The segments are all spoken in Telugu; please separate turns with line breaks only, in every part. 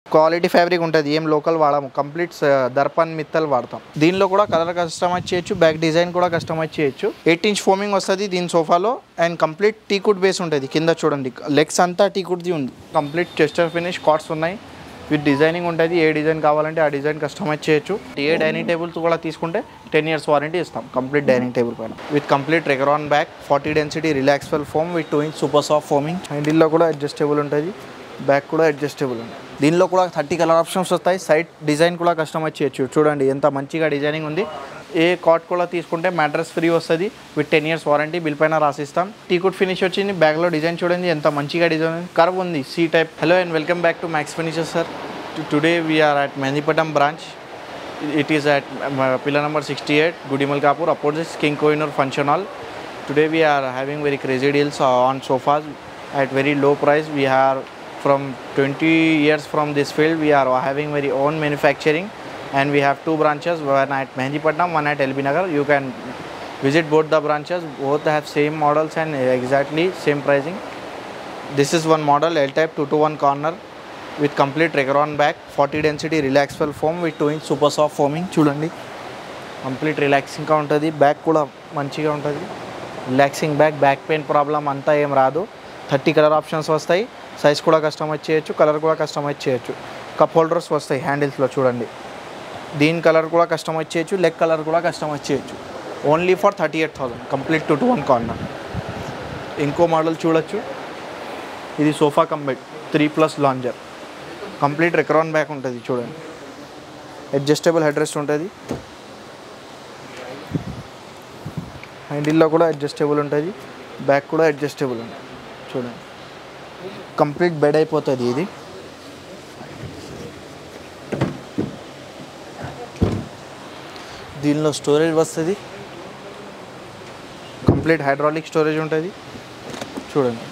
క్వాలిటీ ఫ్యాబ్రిక్ ఉంటుంది, ఏం లోకల్ వాడము, కంప్లీట్ దర్పన్ మిత్తల్ వాడతాం. దీనిలో కూడా కలర్ కస్టమైజ్ చేయొచ్చు, బ్యాక్ డిజైన్ కూడా కస్టమైజ్ చేయొచ్చు. 8 ఇంచ్ ఫోమింగ్ వస్తుంది దీని సోఫాలో. అండ్ కంప్లీట్ టీకుడ్ బేస్ ఉంటుంది. కింద చూడండి లెగ్స్ అంతా టీకుడ్ది ఉంది. కంప్లీట్ చెస్టర్ ఫినిష్ కార్డ్స్ ఉన్నాయి. విత్ డిజైనింగ్ ఉంటుంది. ఏ డిజైన్ కావాలంటే ఆ డిజైన్ కస్టమైజ్ చేయొచ్చు. ఏ డైనింగ్ టేబుల్స్ కూడా తీసుకుంటే 10 years వారంటీ ఇస్తాం కంప్లీట్ డైనింగ్ టేబుల్ పైన. విత్ కంప్లీట్ రెగరాన్ back, 40 density relaxful foam with 2 inch super soft foaming. హ్యాండిల్లో కూడా అడ్జస్టబుల్ ఉంటుంది, బ్యాక్ కూడా అడ్జస్టబుల్ ఉంది. దీనిలో కూడా 30 కలర్ ఆప్షన్స్ వస్తాయి. సైడ్ డిజైన్ కూడా కస్టమైజ్ చేయొచ్చు. చూడండి ఎంత మంచిగా డిజైనింగ్ ఉంది. ఏ కాట్ కూడా తీసుకుంటే మ్యాట్రెస్ ఫ్రీ వస్తుంది. విత్ 10 years వారంటీ బిల్ పైన రాసిస్తాం. టీకుడ్ ఫినిష్ వచ్చింది. బ్యాక్లో డిజైన్ చూడండి ఎంత మంచిగా డిజైన్, కర్వ్ ఉంది, C type. Hello and welcome back to Max Furniture sir. Today we are at Mehdipatnam branch. It is at pillar number 68, Gudimalkapur, opposite King Kohinoor Function Hall. Today we are having very crazy deals on sofas at very low price. We are from 20 years from this field. We are having very own manufacturing, and we have 2 branches, one at Mehendipatnam, one at LB Nagar. You can visit both the branches. Both have same models and exactly same pricing. This is one model, L-type 2-to-1 corner with complete Regaron back, 40 density relaxful foam with 2 inch super soft foaming. చూడండి కంప్లీట్ రిలాక్సింగ్గా ఉంటుంది. బ్యాక్ కూడా మంచిగా ఉంటుంది, relaxing back. Back pain problem అంతా ఏం రాదు. 30 కలర్ ఆప్షన్స్ వస్తాయి. సైజ్ కూడా కస్టమైజ్ చేయొచ్చు, కలర్ కూడా కస్టమైజ్ చేయొచ్చు. కప్ హోల్డర్స్ వస్తాయి హ్యాండిల్స్లో చూడండి. దీని కలర్ కూడా కస్టమైజ్ చేయొచ్చు, లెగ్ కలర్ కూడా కస్టమైజ్ చేయొచ్చు. Only for 38,000 complete 2-to-1 corner. ఇంకో మోడల్ చూడొచ్చు. ఇది sofa cum bed 3+ lounger. Complete Recron back ఉంటుంది చూడండి. అడ్జస్టబుల్ హెడ్ రెస్ట్ ఉంటుంది. హ్యాండిల్లో కూడా అడ్జస్టబుల్ ఉంటుంది, బ్యాక్ కూడా అడ్జస్టబుల్ ఉంటుంది చూడండి. కంప్లీట్ బెడ్ అయిపోతుంది ఇది. దీనిలో స్టోరేజ్ వస్తుంది. కంప్లీట్ హైడ్రాలిక్ స్టోరేజ్ ఉంటుంది చూడండి.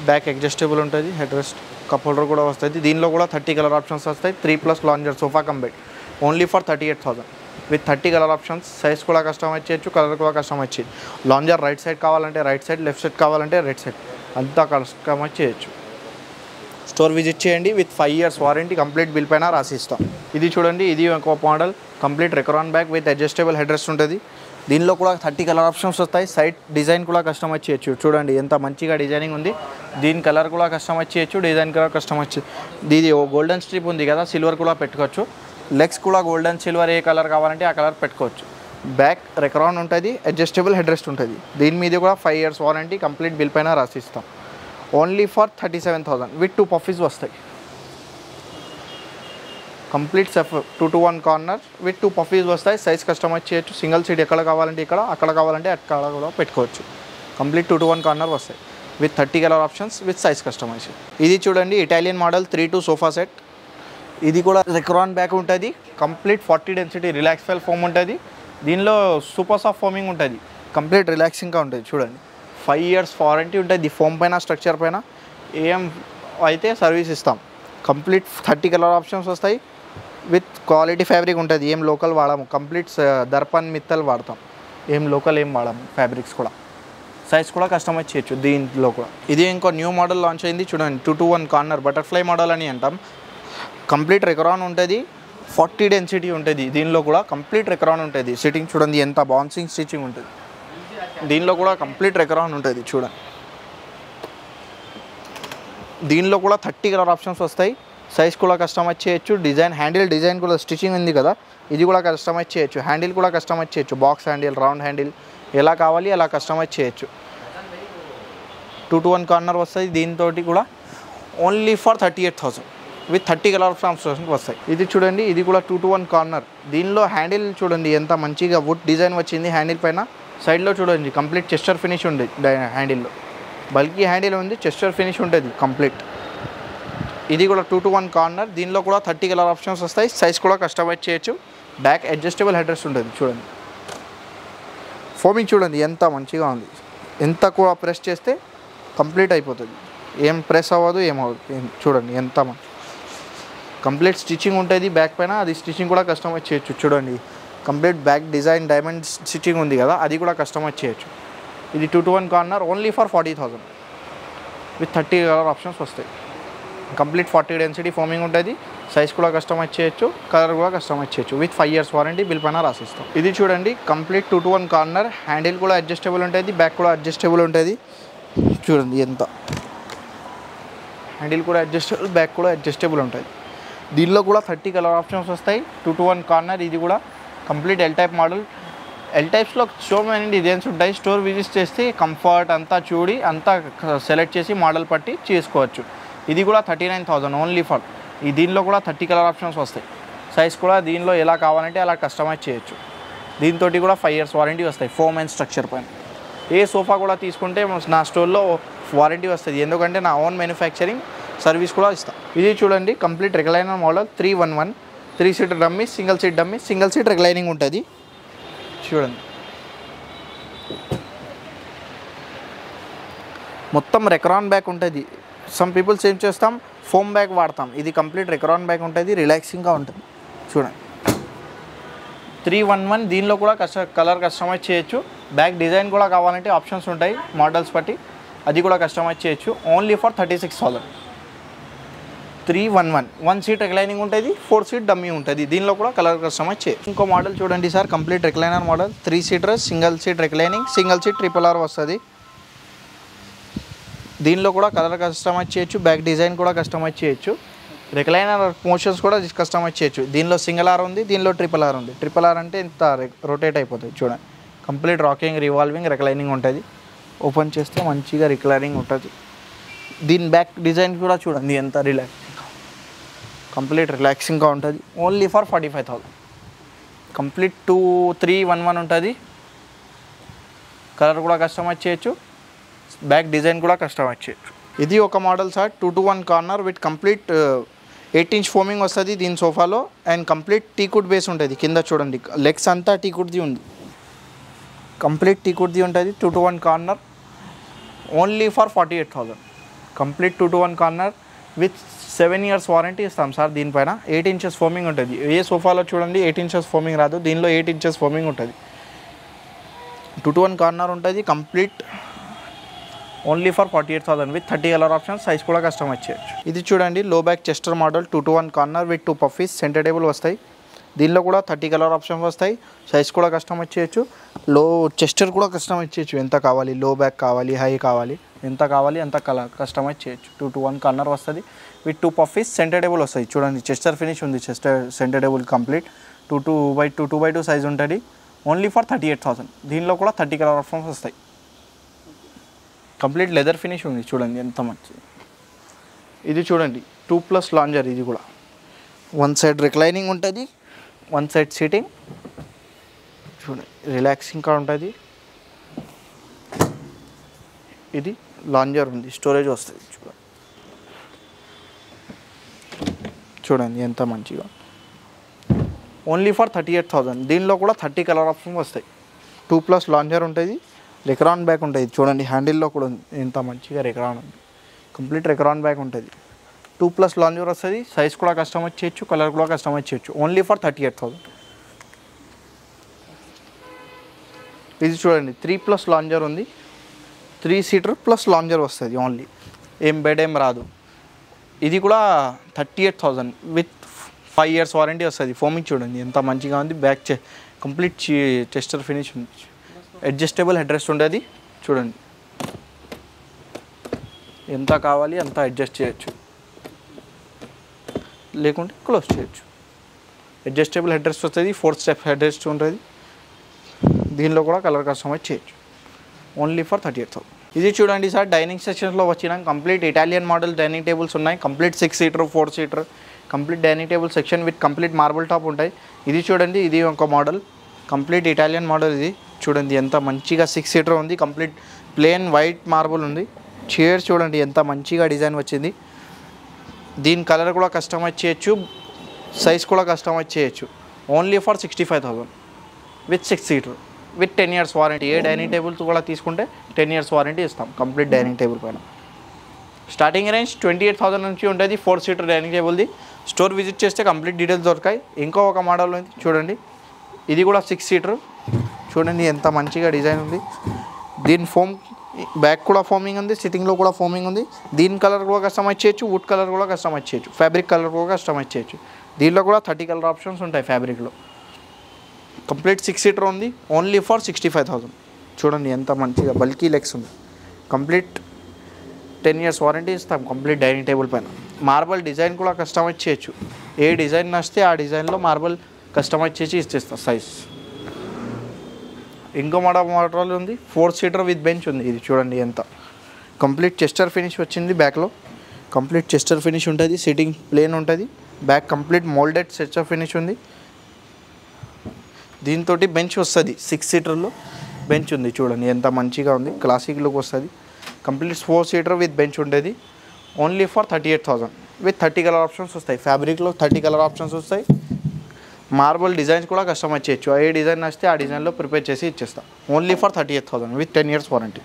బ్యాక్ అడ్జస్టబుల్ ఉంటుంది, హెడ్ రెస్ట్, కప్ హోల్డర్ కూడా వస్తుంది. దీనిలో కూడా 30 కలర్ ఆప్షన్స్ వస్తాయి. 3+ lounger sofa cum bed only for 38,000 with 30 colour options. Size కూడా కస్టమైజ్ చేయొచ్చు, కలర్ కూడా కస్టమైజ్ చేయొచ్చు. లాంజర్ రైట్ సైడ్ కావాలంటే రైట్ సైడ్, లెఫ్ట్ సైడ్ కావాలంటే రైట్ సైడ్, అంతా కస్టమైజ్ చేయొచ్చు. స్టోర్ విజిట్ చేయండి. With 5 years warranty complete bill పైన రాసిస్తాం. ఇది చూడండి, ఇది ఒక model. Complete Recron back with adjustable head rest ఉంటుంది. దీనిలో కూడా 30 కలర్ ఆప్షన్స్ వస్తాయి. సైడ్ డిజైన్ కూడా కస్టమైజ్ చేయొచ్చు. చూడండి ఎంత మంచిగా డిజైనింగ్ ఉంది. దీని కలర్ కూడా కస్టమైజ్ చేయొచ్చు, డిజైన్ కూడా కస్టమైజ్ చేయొచ్చు. ఇది గోల్డెన్ స్ట్రిప్ ఉంది కదా, సిల్వర్ కూడా పెట్టుకోవచ్చు. లెగ్స్ కూడా గోల్డెన్ సిల్వర్ ఏ కలర్ కావాలంటే ఆ కలర్ పెట్టుకోవచ్చు. బ్యాక్ రెక్రాన్ ఉంటుంది, అడ్జస్టబుల్ హెడ్ రెస్ట్ ఉంటుంది. దీని మీద కూడా 5 years వారంటీ కంప్లీట్ బిల్ పైన రాసిస్తాం. ఓన్లీ ఫర్ 37,000 విత్ 2 పఫీస్ వస్తాయి. Complete 2-to-1 corner with 2 puffies వస్తాయి. సైజ్ కస్టమైజ్ చేయొచ్చు. సింగిల్ సీట్ ఎక్కడ కావాలంటే ఇక్కడ, అక్కడ కావాలంటే అక్కడ కూడా పెట్టుకోవచ్చు. కంప్లీట్ 2-to-1 కార్నర్ వస్తాయి with 30 colour options with size customisation. ఇది చూడండి ఇటాలియన్ మోడల్ 3-2 సోఫా సెట్. ఇది కూడా రెక్రాన్ బ్యాక్ ఉంటుంది. కంప్లీట్ 40 డెన్సిటీ రిలాక్స్ఫుల్ ఫోమ్ ఉంటుంది. దీనిలో సూపర్ సాఫ్ట్ ఫోమింగ్ ఉంటుంది. కంప్లీట్ రిలాక్సింగ్గా ఉంటుంది చూడండి. 5 years వారంటీ ఉంటుంది. ఈ ఫోమ్ పైన, స్ట్రక్చర్ పైన ఏం అయితే సర్వీస్ ఇస్తాం. కంప్లీట్ 30 కలర్ ఆప్షన్స్ వస్తాయి. విత్ క్వాలిటీ ఫ్యాబ్రిక్ ఉంటుంది, ఏం లోకల్ వాడము, కంప్లీట్ దర్పన్ మిత్తల్ వాడతాం. ఏం లోకల్ ఏం వాడము. ఫ్యాబ్రిక్స్ కూడా సైజ్ కూడా కస్టమైజ్ చేయొచ్చు. దీంట్లో కూడా ఇది ఇంకో న్యూ మోడల్ లాంచ్ అయింది చూడండి. 2-to-1 కార్నర్ బటర్ఫ్లై మోడల్ అని అంటాం. కంప్లీట్ రెక్రాన్ ఉంటుంది, 40 డెన్సిటీ ఉంటుంది. దీనిలో కూడా కంప్లీట్ రెక్రాన్ ఉంటుంది. సిట్టింగ్ చూడండి ఎంత బౌన్సింగ్ స్టిచ్చింగ్ ఉంటుంది. దీనిలో కూడా కంప్లీట్ రెక్రాన్ ఉంటుంది చూడండి. దీనిలో కూడా 30 కలర్ ఆప్షన్స్ వస్తాయి. సైజ్ కూడా కస్టమైజ్ చేయొచ్చు. డిజైన్, హ్యాండిల్ డిజైన్ కూడా స్టిచ్చింగ్ ఉంది కదా, ఇది కూడా కస్టమైజ్ చేయొచ్చు. హ్యాండిల్ కూడా కస్టమైజ్ చేయొచ్చు. బాక్స్ హ్యాండిల్, రౌండ్ హ్యాండిల్, ఎలా కావాలి అలా కస్టమైజ్ చేయొచ్చు. 2-to-1 కార్నర్ వస్తుంది. దీంతో కూడా only for 38,000 with 30 colour options వస్తాయి. ఇది చూడండి, ఇది కూడా 2-to-1 కార్నర్. దీనిలో హ్యాండిల్ చూడండి ఎంత మంచిగా వుడ్ డిజైన్ వచ్చింది హ్యాండిల్ పైన. సైడ్లో చూడండి కంప్లీట్ చెస్టర్ ఫినిష్ ఉంది. హ్యాండిల్లో బల్కీ హ్యాండిల్ ఉంది, చెస్టర్ ఫినిష్ ఉంటుంది కంప్లీట్. ఇది కూడా 2-to-1 కార్నర్. దీనిలో కూడా 30 కలర్ ఆప్షన్స్ వస్తాయి. సైజ్ కూడా కస్టమైజ్ చేయొచ్చు. బ్యాక్ అడ్జస్టబుల్ హెడ్ రెస్ట్ ఉంటుంది చూడండి. ఫోమింగ్ చూడండి ఎంత మంచిగా ఉంది. ఎంత కూడా ప్రెస్ చేస్తే కంప్లీట్ అయిపోతుంది, ఏం ప్రెస్ అవ్వదు, ఏమవ్వదు. చూడండి ఎంత కంప్లీట్ స్టిచ్చింగ్ ఉంటుంది బ్యాక్ పైన. అది స్టిచ్చింగ్ కూడా కస్టమైజ్ చేయొచ్చు. చూడండి complete back design diamond stitching ఉంది కదా, అది కూడా కస్టమైజ్ చేయొచ్చు. ఇది 2-to-1 corner only for 40,000 with 30 colour options వస్తాయి. కంప్లీట్ 40 డెన్సిటీ ఫోమింగ్ ఉంటుంది. సైజ్ కూడా కస్టమైజ్ చేయొచ్చు, కలర్ కూడా కస్టమైజ్ చేయొచ్చు. విత్ 5 years వారంటీ బిల్ పైన రాసిస్తాం. ఇది చూడండి కంప్లీట్ 2-to-1 కార్నర్. హ్యాండిల్ కూడా అడ్జస్టబుల్ ఉంటుంది, బ్యాక్ కూడా అడ్జస్టబుల్ ఉంటుంది. చూడండి ఎంత హ్యాండిల్ కూడా అడ్జస్టబుల్, బ్యాక్ కూడా అడ్జస్టబుల్ ఉంటుంది. దీనిలో కూడా 30 కలర్ ఆప్షన్స్ వస్తాయి. 2-to-1 corner. ఇది కూడా complete L type model. L టైప్స్లో సో మెనీ డిజైన్స్ ఉంటాయి. స్టోర్ విజిట్ చేస్తే కంఫర్ట్ అంతా చూడి అంతా సెలెక్ట్ చేసి మోడల్ పట్టి చేసుకోవచ్చు. ఇది కూడా 39,000 ఓన్లీ ఫర్. ఈ దీనిలో కూడా 30 కలర్ ఆప్షన్స్ వస్తాయి. సైజ్ కూడా దీనిలో ఎలా కావాలంటే అలా కస్టమైజ్ చేయొచ్చు. దీంతో కూడా 5 years వారంటీ వస్తాయి ఫోమ్ అండ్ స్ట్రక్చర్ పైన. ఏ సోఫా కూడా తీసుకుంటే నా స్టోర్లో వారంటీ వస్తుంది, ఎందుకంటే నా ఓన్ మ్యానుఫ్యాక్చరింగ్ సర్వీస్ కూడా ఇస్తాను. ఇది చూడండి complete recliner model 311. 3 seat dummy, single seat dummy, single seat reclining ఉంటుంది. చూడండి మొత్తం రెక్రాన్ బ్యాక్ ఉంటుంది. సమ్ పీపుల్స్ ఏం చేస్తాం ఫోమ్ బ్యాగ్ వాడతాం. ఇది కంప్లీట్ రెక్రాన్ బ్యాగ్ ఉంటుంది, రిలాక్సింగ్గా ఉంటుంది. చూడండి 311. దీనిలో కూడా కలర్ కస్టమైజ్ చేయొచ్చు. బ్యాక్ డిజైన్ కూడా కావాలంటే ఆప్షన్స్ ఉంటాయి మోడల్స్ బట్టి, అది కూడా కస్టమైజ్ చేయొచ్చు. Only for 36,000. 311. 1 seat రిక్లైనింగ్ ఉంటుంది, 4 seat డమ్మీ ఉంటుంది. దీనిలో కూడా కలర్ కస్టమైజ్ చేయొచ్చు. ఇంకో మోడల్ చూడండి sir, complete recliner model 3 seater, single seat reclining, single seat RRR వస్తుంది. దీనిలో కూడా కలర్ కస్టమైజ్ చేయొచ్చు, బ్యాక్ డిజైన్ కూడా కస్టమైజ్ చేయొచ్చు. రిక్లైనర్ మోషన్స్ కూడా కస్టమైజ్ చేయొచ్చు. దీనిలో సింగిల్ ఆర్ ఉంది, దీనిలో RRR ఉంది. RRR అంటే ఇంత రొటేట్ అయిపోతుంది. చూడండి కంప్లీట్ రాకింగ్, రివాల్వింగ్, రిక్లైనింగ్ ఉంటుంది. ఓపెన్ చేస్తే మంచిగా రిక్లైనింగ్ ఉంటుంది. దీని బ్యాక్ డిజైన్ కూడా చూడండి ఎంత కంప్లీట్ రిలాక్సింగ్గా ఉంటుంది. Only for 45,000. కంప్లీట్ 311 ఉంటుంది. కలర్ కూడా కస్టమైజ్ చేయొచ్చు, బ్యాక్ డిజైన్ కూడా కస్టమైజ్ చేయొచ్చు. ఇది ఒక model sir 2-to-1 corner with complete 8 inch foaming వస్తుంది దీని సోఫాలో. అండ్ కంప్లీట్ టీకుడ్ బేస్ ఉంటుంది. కింద చూడండి లెగ్స్ అంతా టీకుడ్ది ఉంది, కంప్లీట్ టీకుడ్ది ఉంటుంది. 2-to-1 corner only for 48,000. Complete 2-to-1 corner with 7 years warranty ఇస్తాం సార్. దీనిపైన 8 inches ఫోమింగ్ ఉంటుంది. ఏ సోఫాలో చూడండి 8 inches ఫోమింగ్ రాదు, దీనిలో 8 inches ఫోమింగ్ ఉంటుంది. 2-to-1 కార్నర్ ఉంటుంది. Complete only for 48,000 with 30 colour options. Size కూడా కస్టమైజ్ చేయొచ్చు. ఇది చూడండి లో back Chester model 2-to-1 corner with 2 puffies, centre table వస్తాయి. దీనిలో కూడా 30 కలర్ ఆప్షన్స్ వస్తాయి. సైజ్ కూడా కస్టమైజ్ చేయొచ్చు. లో చెస్టర్ కూడా కస్టమైజ్ చేయొచ్చు. ఎంత కావాలి, లో బ్యాక్ కావాలి, హై కావాలి, ఎంత కావాలి అంత కస్టమైజ్ చేయొచ్చు. 2-to-1 కార్నర్ వస్తుంది విత్ 2 పఫీస్, సెంటర్ టేబుల్ వస్తాయి. చూడండి చెస్టర్ ఫినిష్ ఉంది. Centre table complete 2x2 size ఉంటుంది. Only for 38,000. దీనిలో కూడా 30 కలర్ ఆప్షన్స్ వస్తాయి. కంప్లీట్ లెదర్ ఫినిష్ ఉంది. చూడండి ఎంత మంచిది. ఇది చూడండి 2+ లాంజర్. ఇది కూడా 1 side రిక్లైనింగ్ ఉంటుంది, 1 side సీటింగ్. చూడండి రిలాక్సింగ్గా ఉంటుంది. ఇది లాంజర్ ఉంది, స్టోరేజ్ వస్తుంది. చూడండి ఎంత మంచిగా. Only for 38,000. దీనిలో కూడా 30 కలర్ ఆప్షన్ వస్తాయి. 2+ లాంజర్ ఉంటుంది, రెక్రాన్ బ్యాక్ ఉంటుంది. చూడండి హ్యాండిల్లో కూడా ఎంత మంచిగా రెక్రాన్ ఉంది. కంప్లీట్ రెక్రాన్ బ్యాక్ ఉంటుంది. 2+ లాంజర్ వస్తుంది. సైజ్ కూడా కస్టమైజ్ చేయొచ్చు, కలర్ కూడా కస్టమైజ్ చేయొచ్చు. Only for 38,000. ఇది చూడండి 3+ లాంజర్ ఉంది. 3 seater ప్లస్ లాంజర్ వస్తుంది. ఓన్లీ ఏం బెడ్ ఏం రాదు. ఇది కూడా 38,000 విత్ 5 years వారంటీ వస్తుంది. ఫోమింగ్ చూడండి ఎంత మంచిగా ఉంది. బ్యాక్ కంప్లీట్ చెస్టర్ ఫినిష్ ఉంది. అడ్జస్టబుల్ హెడ్ రెస్ట్ ఉంటుంది. చూడండి ఎంత కావాలి అంత అడ్జస్ట్ చేయొచ్చు, లేకుంటే క్లోజ్ చేయొచ్చు. అడ్జస్టబుల్ హెడ్ రెస్ట్ వస్తుంది. 4 step హెడ్ రెస్ట్ ఉంటుంది. దీనిలో కూడా కలర్ కస్టమైజ్ చేయొచ్చు. Only for 38,000. ఇది చూడండి సార్ డైనింగ్ సెక్షన్స్లో వచ్చిన complete Italian model dining tables ఉన్నాయి. Complete 6 seater 4 seater complete dining table section with complete marble top ఉంటాయి. ఇది చూడండి ఇది ఒక మోడల్ కంప్లీట్ ఇటాలియన్ మోడల్. ఇది చూడండి ఎంత మంచిగా 6 seater ఉంది. కంప్లీట్ ప్లెయిన్ వైట్ మార్బుల్ ఉంది. చైర్ చూడండి ఎంత మంచిగా డిజైన్ వచ్చింది. దీని కలర్ కూడా కస్టమైజ్ చేయొచ్చు, సైజ్ కూడా కస్టమైజ్ చేయొచ్చు. Only for 65,000 with 6 seater with 10 years warranty. A dining tables కూడా తీసుకుంటే 10 years వారంటీ ఇస్తాం కంప్లీట్ డైనింగ్ టేబుల్ పైన. స్టార్టింగ్ రేంజ్ 28,000 నుంచి ఉంటుంది 4 seater డైనింగ్ టేబుల్ది. స్టోర్ విజిట్ చేస్తే కంప్లీట్ డీటెయిల్స్ దొరకాయి. ఇంకో ఒక మోడల్ ఉంది చూడండి. ఇది కూడా 6 seater. చూడండి ఎంత మంచిగా డిజైన్ ఉంది. దీని బ్యాక్ కూడా ఫోమింగ్ ఉంది, సిట్టింగ్లో కూడా ఫోమింగ్ ఉంది. దీని కలర్ కూడా కస్టమైజ్ చేయొచ్చు, వుడ్ కలర్ కూడా కస్టమైజ్ చేయొచ్చు, ఫ్యాబ్రిక్ కలర్ కూడా కస్టమైజ్ చేయొచ్చు. దీనిలో కూడా 30 కలర్ ఆప్షన్స్ ఉంటాయి ఫ్యాబ్రిక్లో. కంప్లీట్ 6 సీటర్ ఉంది, ఓన్లీ ఫర్ 65,000. చూడండి ఎంత మంచిగా బల్కీ లెగ్స్ ఉంది. కంప్లీట్ 10 ఇయర్స్ వారంటీ ఇస్తాం కంప్లీట్ డైనింగ్ టేబుల్ పైన. మార్బల్ డిజైన్ కూడా కస్టమైజ్ చేయొచ్చు, ఏ డిజైన్ నచ్చితే ఆ డిజైన్లో మార్బల్ కస్టమైజ్ చేసి ఇచ్చేస్తాం సైజ్. ఇంకో మోడల్ ఉంది, 4 సీటర్ విత్ బెంచ్ ఉంది. ఇది చూడండి ఎంత కంప్లీట్ చెస్టర్ ఫినిష్ వచ్చింది. బ్యాక్లో కంప్లీట్ చెస్టర్ ఫినిష్ ఉంటుంది, సిట్టింగ్ ప్లేన్ ఉంటుంది. Back complete moulded Chester finish ఉంది. దీంతో బెంచ్ వస్తుంది, 6 సీటర్లో బెంచ్ ఉంది. చూడండి ఎంత మంచిగా ఉంది, క్లాసిక్ లుక్ వస్తుంది. కంప్లీట్ 4 సీటర్ విత్ బెంచ్ ఉండేది, only for 38,000 with 30 colour options వస్తాయి. ఫ్యాబ్రిక్లో 30 కలర్ ఆప్షన్స్ వస్తాయి. మార్బల్ డిజైన్స్ కూడా కస్టమైజ్ చేయొచ్చు, ఏ డిజైన్ నచ్చితే ఆ డిజైన్లో ప్రిపేర్ చేసి ఇచ్చేస్తాం. Only for 38,000 with 10 years warranty.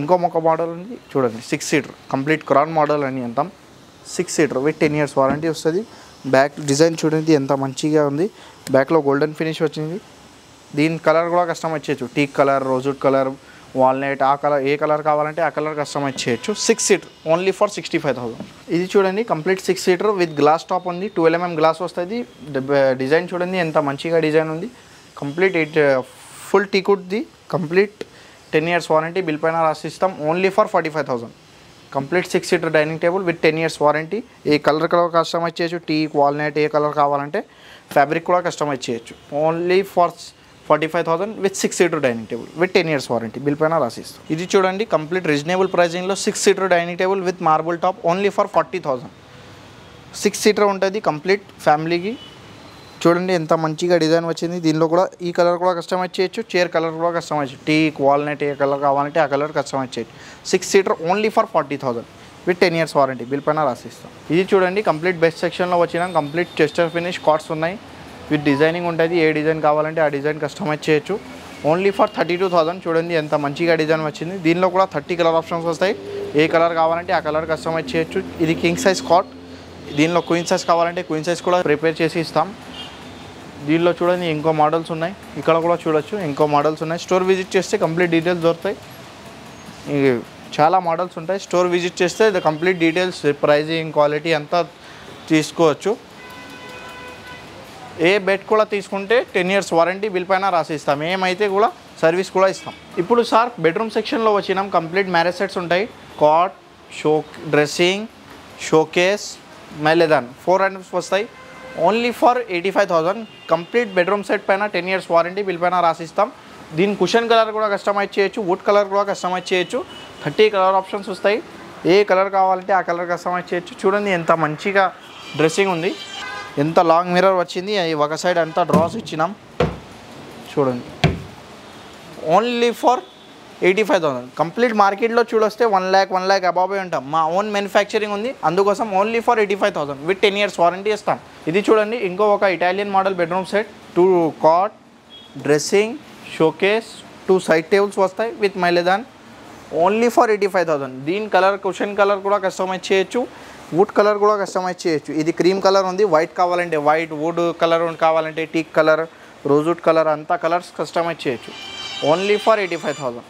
ఇంకో మోడల్ ఉంది చూడండి, 6 సీటర్ కంప్లీట్ క్రాన్ మోడల్ అని అంటాం. 6 సీటర్ విత్ 10 ఇయర్స్ వారంటీ వస్తుంది. బ్యాక్ డిజైన్ చూడండి ఎంత మంచిగా ఉంది, బ్యాక్లో గోల్డెన్ ఫినిష్ వచ్చింది. దీని కలర్ కూడా కస్టమైజ్ చేయొచ్చు, teak colour, rosewood colour, walnut, ఆ కలర్ ఏ కలర్ కావాలంటే ఆ కలర్ కస్టమైజ్ చేయొచ్చు. 6 సీటర్ ఓన్లీ ఫర్ 65,000. ఇది చూడండి complete 6 seater with glass top ఉంది, 12 mm గ్లాస్ వస్తుంది. డిజైన్ చూడండి ఎంత మంచిగా డిజైన్ ఉంది. కంప్లీట్ ఫుల్ టీకుడ్ది, కంప్లీట్ 10 ఇయర్స్ వారంటీ బిల్ పైన రాసిస్తాం. Only for 45,000. Complete 6 seater dining table with 10 years warranty. ఏ కలర్ కస్టమైజ్ చేయొచ్చు, టీక్, వాల్నట్ ఏ కలర్ కావాలంటే ఫ్యాబ్రిక్ కూడా కస్టమైజ్ చేయొచ్చు. Only for 45,000 with 6 seater dining table with 10 years warranty bill పైన రాసిస్తాం. ఇది చూడండి కంప్లీట్ రీజనబుల్ ప్రైజింగ్లో 6 seater dining table with marble top, only for 40,000. 6 seater ఉంటుంది కంప్లీట్ ఫ్యామిలీకి. చూడండి ఎంత మంచిగా డిజైన్ వచ్చింది. దీనిలో కూడా ఈ కలర్ కూడా కస్టమైజ్ చేయొచ్చు, చైర్ కలర్ కూడా కస్టమైజ్ చేయొచ్చు, టీక్, వాల్నట్ ఏ కలర్ కావాలంటే ఆ కలర్ కస్టమైజ్ చేయొచ్చు. 6 seater only for 40,000 with 10 years warranty bill పైన రాసిస్తాం. ఇది చూడండి కంప్లీట్ బెస్ట్ సెక్షన్లో వచ్చిన కంప్లీట్ చెస్టర్ ఫినిష్ కార్డ్స్ ఉన్నాయి విత్ డిజైనింగ్ ఉంటుంది. ఏ డిజైన్ కావాలంటే ఆ డిజైన్ కస్టమైజ్ చేయొచ్చు. Only for 32,000. చూడండి ఎంత మంచిగా డిజైన్ వచ్చింది. దీనిలో కూడా 30 కలర్ ఆప్షన్స్ వస్తాయి, ఏ కలర్ కావాలంటే ఆ కలర్ కస్టమైజ్ చేయొచ్చు. ఇది కింగ్ సైజ్ కాట్, దీనిలో క్వీన్ సైజ్ కావాలంటే క్వీన్ సైజ్ కూడా ప్రిపేర్ చేసి ఇస్తాం. దీనిలో చూడండి ఇంకో మోడల్స్ ఉన్నాయి, ఇక్కడ కూడా చూడొచ్చు ఇంకో మోడల్స్ ఉన్నాయి. స్టోర్ విజిట్ చేస్తే కంప్లీట్ డీటెయిల్స్ దొరుకుతాయి. చాలా మోడల్స్ ఉంటాయి, స్టోర్ విజిట్ చేస్తే the complete details, pricing, quality అంతా తీసుకోవచ్చు. ఏ బెడ్ కూడా తీసుకుంటే 10 ఇయర్స్ వారంటీ బిల్ పైన రాసిస్తాం, ఏమైతే కూడా సర్వీస్ కూడా ఇస్తాం. ఇప్పుడు సార్ బెడ్రూమ్ సెక్షన్లో వచ్చినాం. కంప్లీట్ మ్యారేజ్ సెట్స్ ఉంటాయి, కాట్, డ్రెస్సింగ్, షోకేస్, మెలెదాన్ 4 ఐటమ్స్ వస్తాయి. Only for 85,000. Complete bedroom set పైన 10 ఇయర్స్ వారంటీ బిల్ పైన రాసిస్తాం. దీని కుషన్ కలర్ కూడా కస్టమైజ్ చేయొచ్చు, వుడ్ కలర్ కూడా కస్టమైజ్ చేయొచ్చు. 30 కలర్ ఆప్షన్స్ వస్తాయి, ఏ కలర్ కావాలంటే ఆ కలర్ కస్టమైజ్ చేయొచ్చు. చూడండి ఎంత మంచిగా డ్రెస్సింగ్ ఉంది, ఎంత లాంగ్ మిర్రర్ వచ్చింది, ఒక సైడ్ అంతా డ్రాస్ ఇచ్చినాం. చూడండి ఓన్లీ ఫర్ 85,000. కంప్లీట్ మార్కెట్లో చూడొస్తే 1 lakh అబాబే ఉంటాం. మా ఓన్ మ్యానుఫ్యాక్చరింగ్ ఉంది, అందుకోసం only for 85,000 with 10 years warranty ఇస్తాం. ఇది చూడండి ఇంకో ఒక Italian model bedroom set, 2 cot, dressing, showcase, 2 side tables వస్తాయి విత్ మైలేదాన్, ఓన్లీ ఫర్ 85,000. దీని కలర్ కుషన్ కలర్ కూడా కస్టమైజ్ చేయొచ్చు, వుడ్ కలర్ కూడా కస్టమైజ్ చేయొచ్చు. ఇది క్రీమ్ కలర్ ఉంది, వైట్ కావాలంటే వైట్, వుడ్ కలర్ కావాలంటే టీక్ కలర్, రోజ్వుడ్ కలర్ అంతా కలర్స్ కస్టమైజ్ చేయొచ్చు. Only for 85,000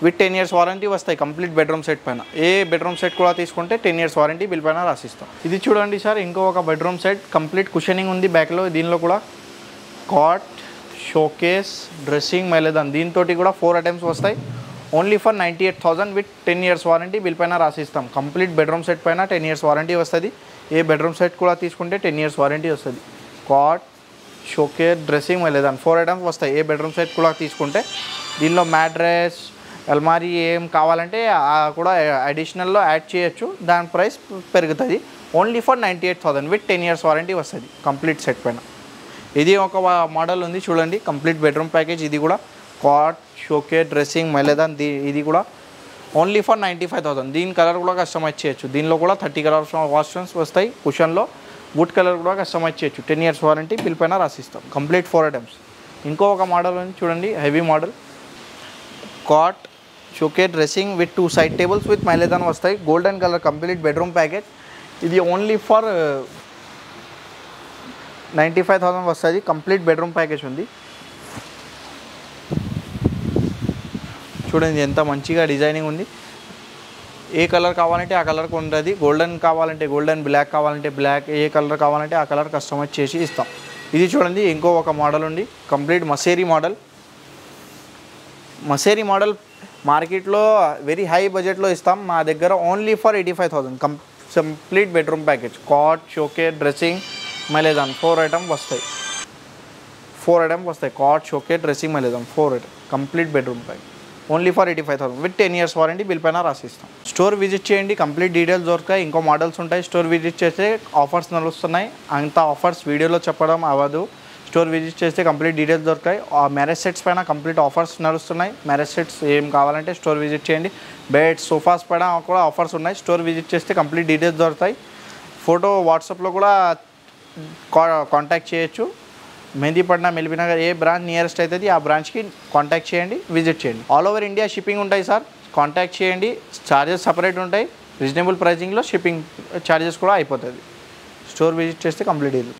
with 10 years warranty వస్తాయి కంప్లీట్ బెడ్రూమ్ సెట్ పైన. ఏ బెడ్రూమ్ సెట్ కూడా తీసుకుంటే 10 ఇయర్స్ వారంటీ బిల్ పైన రాసిస్తాం. ఇది చూడండి సార్ ఇంకో ఒక బెడ్రూమ్ సెట్, కంప్లీట్ కుషనింగ్ ఉంది బ్యాక్లో. దీనిలో కూడా కాట్, షోకేస్, డ్రెస్సింగ్, మైలేదాన్ దీంతో కూడా 4 ఐటమ్స్ వస్తాయి. Only for 98,000 with 10 years warranty bill పైన రాసిస్తాం. కంప్లీట్ బెడ్రూమ్ సెట్ పైన 10 ఇయర్స్ వారంటీ వస్తుంది. ఏ బెడ్రూమ్ సెట్ కూడా తీసుకుంటే 10 ఇయర్స్ వారంటీ వస్తుంది. కాట్, షోకేస్, డ్రెస్సింగ్, మైలేదాన్ 4 ఐటమ్స్ వస్తాయి. ఏ బెడ్రూమ్ సెట్ కూడా తీసుకుంటే దీనిలో మ్యాట్రెస్, అల్మారీ ఏం కావాలంటే కూడా అడిషనల్లో యాడ్ చేయొచ్చు, దాని ప్రైస్ పెరుగుతుంది. Only for 98,000 with 10 years warranty వస్తుంది కంప్లీట్ సెట్ పైన. ఇది ఒక మోడల్ ఉంది చూడండి, కంప్లీట్ బెడ్రూమ్ ప్యాకేజ్. ఇది కూడా కాట్, షోకేస్, డ్రెస్సింగ్, మైలేదాన్ ఇది కూడా ఓన్లీ ఫర్ 95,000. దీని కలర్ కూడా కస్టమైజ్ చేయొచ్చు. దీనిలో కూడా 30 కలర్ ఆప్షన్స్ వస్తాయి. కుషన్లో వుడ్ కలర్ కూడా కస్టమైజ్ చేయొచ్చు. 10 ఇయర్స్ వారంటీ బిల్ పైన రాసిస్తాం. Complete 4 items. ఇంకో ఒక మోడల్ ఉంది చూడండి, heavy model, cot, showcase, dressing with 2 side tables with మైలేదాన్ వస్తాయి. Golden colour complete bedroom package. ఇది ఓన్లీ ఫర్ 95,000 వస్తుంది. కంప్లీట్ బెడ్రూమ్ ప్యాకేజ్ ఉంది. చూడండి ఎంత మంచిగా డిజైనింగ్ ఉంది. ఏ కలర్ కావాలంటే ఆ కలర్కి ఉంటుంది. గోల్డెన్ కావాలంటే గోల్డెన్, బ్లాక్ కావాలంటే బ్లాక్, ఏ కలర్ కావాలంటే ఆ కలర్ కస్టమైజ్ చేసి ఇస్తాం. ఇది చూడండి ఇంకో ఒక మోడల్ ఉంది, కంప్లీట్ మసేరీ మోడల్. మసేరీ మోడల్ మార్కెట్లో వెరీ హై బడ్జెట్లో ఇస్తాం, మా దగ్గర only for 85,000 complete bedroom package. Cot, showcase, dressing, మైలేజాన్ 4 ఐటమ్ వస్తాయి. 4 ఐటమ్ వస్తాయి. కాట్, షోకేస్, డ్రెస్సింగ్, మైలేజాన్ 4 item complete bedroom package only for 85,000 with 10 years warranty. Bill పైన రాసిస్తాం. స్టోర్ విజిట్ చేయండి, కంప్లీట్ డీటెయిల్స్ దొరుకుతాయి. ఇంకో మోడల్స్ ఉంటాయి. స్టోర్ విజిట్ చేస్తే ఆఫర్స్ నడుస్తున్నాయి. అంత ఆఫర్స్ వీడియోలో చెప్పడం అవ్వదు. స్టోర్ విజిట్ చేస్తే కంప్లీట్ డీటెయిల్స్ దొరుకుతాయి. మ్యారేజ్ సెట్స్ పైన కంప్లీట్ ఆఫర్స్ నడుస్తున్నాయి. మ్యారేజ్ సెట్స్ ఏం కావాలంటే స్టోర్ విజిట్ చేయండి. బెడ్స్, సోఫాస్ పైన కూడా ఆఫర్స్ ఉన్నాయి. స్టోర్ విజిట్ చేస్తే కంప్లీట్ డీటెయిల్స్ దొరుకుతాయి. ఫోటో వాట్సాప్లో కూడా కాంటాక్ట్ చేయొచ్చు. మెహందీపట్నం, ఎల్బీనగర్ ఏ బ్రాంచ్ నియరెస్ట్ అవుతుంది ఆ బ్రాంచ్కి కాంటాక్ట్ చేయండి, విజిట్ చేయండి. ఆల్ ఓవర్ ఇండియా షిప్పింగ్ ఉంటాయి సార్. కాంటాక్ట్ చేయండి. ఛార్జెస్ సపరేట్ ఉంటాయి. రీజనబుల్ ప్రైజింగ్లో షిప్పింగ్ ఛార్జెస్ కూడా అయిపోతుంది. స్టోర్ విజిట్ చేస్తే కంప్లీట్ ఇది.